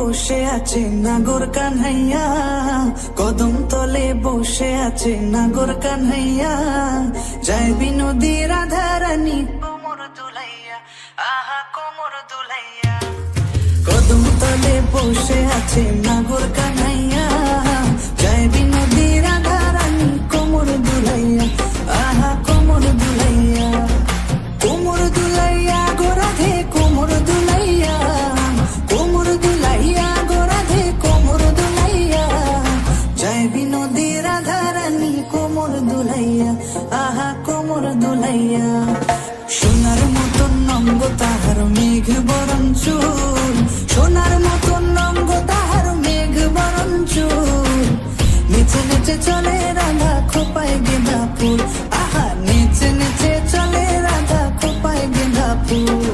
বসে আছে নাগর কানহাইয়া, কদম তলে বসে আছে নাগর কানহাইয়া, যায় বিনোদী রাধারানী কোমর দুলাইয়া, আহা কোমর দুলাইয়া। কদম তলে বসে আছে নাগর কানহাইয়া, যায় বিনোদী রাধারানী কোমর দুলাইয়া, আহা কোমর দুলাইয়া। কোমর দুলাইয়া গো রাধে কোমর দুলাইয়া, কোমর দুলাইয়া গো রাধে কোমর দুলাইয়া, যায় বিনোদী রাধারানী কোমর দুলাইয়া, আহা কোমর দুলাইয়া। সোনার মতন অঙ্গ তাহার মেঘ বরণ চুল, সোনার মতন অঙ্গ তাহার মেঘ বরণ চুল, নেচে নেচে চলে রাধা খোপায় গেঁদা ফুল, আহা নেচে নেচে চলে রাধা খোপায় গেঁদা ফুল।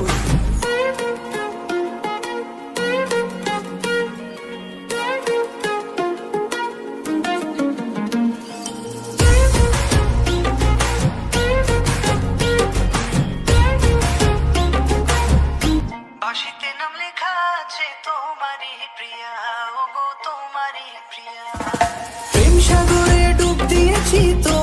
বাঁশিতে নাম লেখা আছে তোমারই প্রিয়া, ওগো তোমারই প্রিয়া। প্রেম সাগরে ডুব দিয়েছি তো